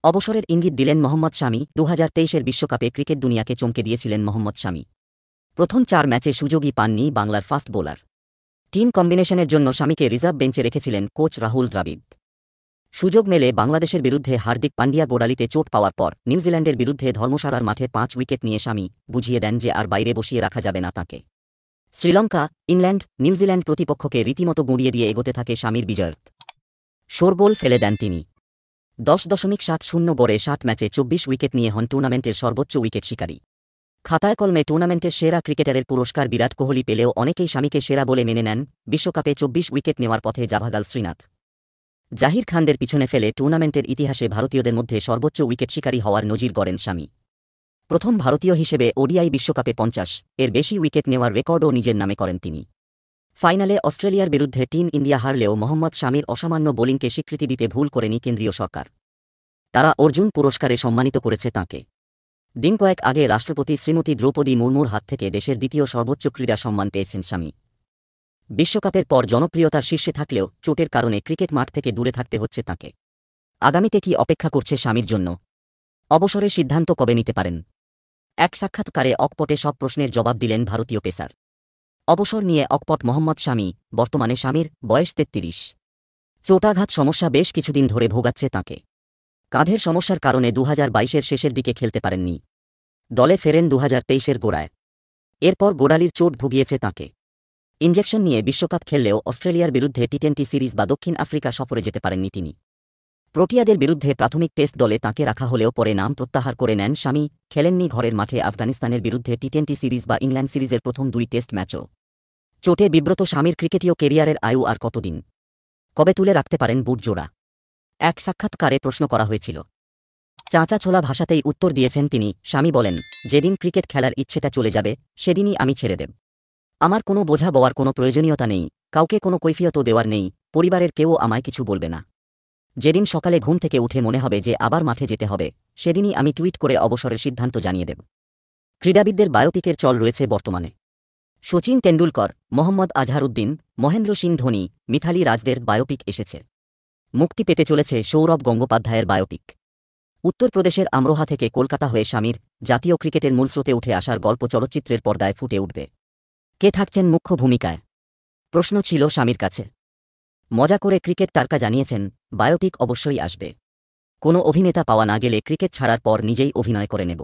অবসরের ইঙ্গিত দিলেন মোহাম্মদ শামি। 2023-এর বিশ্বকাপে ক্রিকেট দুনিয়াকে চমকে দিয়েছিলেন মোহাম্মদ শামি। প্রথম 4 ম্যাচে সুযোগই পাননি বাংলার ফাস্ট বোলার। টিম কম্বিনেশনের জন্য শামিকে রিজার্ভ বেঞ্চে রেখেছিলেন কোচ রাহুল দ্রাবিড়। সুযোগ মেলে বাংলাদেশের বিরুদ্ধে হার্দিক পান্ডিয়া গোড়ালিতে চোট পাওয়ার পর নিউজিল্যান্ডের বিরুদ্ধে ধর্মশালার মাঠে 5 উইকেট নিয়ে শামি বুঝিয়ে দেন যে আর বাইরে বসিয়ে রাখা যাবে না তাঁকে। শ্রীলঙ্কা, ইংল্যান্ড, নিউজিল্যান্ড প্রতিপক্ষকে রীতিমতো গুঁড়িয়ে দিয়ে এগোতে থাকে শামির বিজয়। শোরগোল ফেলে দেন তিনি। 10.70 গড়ে 7 ম্যাচে 24 উইকেট নিয়ে হন টুর্নামেন্টের সর্বোচ্চ উইকেট শিকারী। খাতায় কলমে টুর্নামেন্টের সেরা ক্রিকেটারের পুরস্কার বিরাট কোহলি পেলেও অনেকেই শামিকে সেরা বলে মেনে নেন। বিশ্বকাপে 24 উইকেট নেওয়ার পথে জাভাগাল শ্রীনাথ, জাহির খানদের পিছনে ফেলে টুর্নামেন্টের ইতিহাসে ভারতীয়দের মধ্যে সর্বোচ্চ উইকেট শিকারী হওয়ার নজির গড়েন শামি। প্রথম ভারতীয় হিসেবে ওডিআই বিশ্বকাপে 50-এর বেশি উইকেট নেওয়ার রেকর্ডও নিজের নামে করেন তিনি। ফাইনালে অস্ট্রেলিয়ার বিরুদ্ধে টিম ইন্ডিয়া হারলেও মোহাম্মদ শামির অসামান্য বোলিংকে স্বীকৃতি দিতে ভুল করেনি কেন্দ্রীয় সরকার। তারা অর্জুন পুরস্কারে সম্মানিত করেছে তাঁকে। দিন কয়েক আগে রাষ্ট্রপতি শ্রীমতী দ্রৌপদী মুর্মুর হাত থেকে দেশের দ্বিতীয় সর্বোচ্চ ক্রীড়া সম্মান পেয়েছেন শামি। বিশ্বকাপের পর জনপ্রিয়তার শীর্ষে থাকলেও চোটের কারণে ক্রিকেট মাঠ থেকে দূরে থাকতে হচ্ছে তাঁকে। আগামীতে কি অপেক্ষা করছে শামির জন্য? অবসরের সিদ্ধান্ত কবে নিতে পারেন? এক সাক্ষাৎকারে অকপটে সব প্রশ্নের জবাব দিলেন ভারতীয় পেসার। অবসর নিয়ে অকপট মোহাম্মদ শামি। বর্তমানে শামির বয়স 33। চোটাঘাত সমস্যা বেশ কিছুদিন ধরে ভোগাচ্ছে তাঁকে। কাঁধের সমস্যার কারণে 2022-এর শেষের দিকে খেলতে পারেননি। দলে ফেরেন 2023-এর গোড়ায়। এরপর গোড়ালির চোট ভুগিয়েছে তাঁকে। ইনজেকশন নিয়ে বিশ্বকাপ খেললেও অস্ট্রেলিয়ার বিরুদ্ধে টি20 সিরিজ বা দক্ষিণ আফ্রিকা সফরে যেতে পারেননি তিনি। প্রোটিয়াদের বিরুদ্ধে প্রাথমিক টেস্ট দলে তাঁকে রাখা হলেও পরে নাম প্রত্যাহার করে নেন শামি। খেলেননি ঘরের মাঠে আফগানিস্তানের বিরুদ্ধে টি20 সিরিজ বা ইংল্যান্ড সিরিজের প্রথম 2 টেস্ট ম্যাচও। চোটে বিব্রত শামির ক্রিকেটীয় কেরিয়ারের আয়ু আর কতদিন? কবে তুলে রাখতে পারেন বুট জোড়া? এক সাক্ষাৎকারে প্রশ্ন করা হয়েছিল। চাঁচা ছোলা ভাষাতেই উত্তর দিয়েছেন তিনি। শামি বলেন, যেদিন ক্রিকেট খেলার ইচ্ছেটা চলে যাবে সেদিনই আমি ছেড়ে দেব। আমার কোনো বোঝা বওয়ার কোনো প্রয়োজনীয়তা নেই, কাউকে কোনো কৈফিয়তও দেওয়ার নেই, পরিবারের কেউ আমায় কিছু বলবে না। যেদিন সকালে ঘুম থেকে উঠে মনে হবে যে আবার মাঠে যেতে হবে, সেদিনই আমি টুইট করে অবসরের সিদ্ধান্ত জানিয়ে দেব। ক্রীড়াবিদদের বায়োপিকের চল রয়েছে বর্তমানে। শচীন তেন্ডুলকর, মোহাম্মদ আজহারউদ্দিন, মহেন্দ্র সিং ধোনি, মিথালি রাজদের বায়োপিক এসেছে। মুক্তি পেতে চলেছে সৌরভ গঙ্গোপাধ্যায়ের বায়োপিক। উত্তরপ্রদেশের আমরোহা থেকে কলকাতা হয়ে শামির জাতীয় ক্রিকেটের মূলস্রোতে উঠে আসার গল্প চলচ্চিত্রের পর্দায় ফুটে উঠবে। কে থাকছেন মুখ্য ভূমিকায়? প্রশ্ন ছিল শামির কাছে। মজা করে ক্রিকেট তারকা জানিয়েছেন, বায়োপিক অবশ্যই আসবে। কোনো অভিনেতা পাওয়া না গেলে ক্রিকেট ছাড়ার পর নিজেই অভিনয় করে নেব।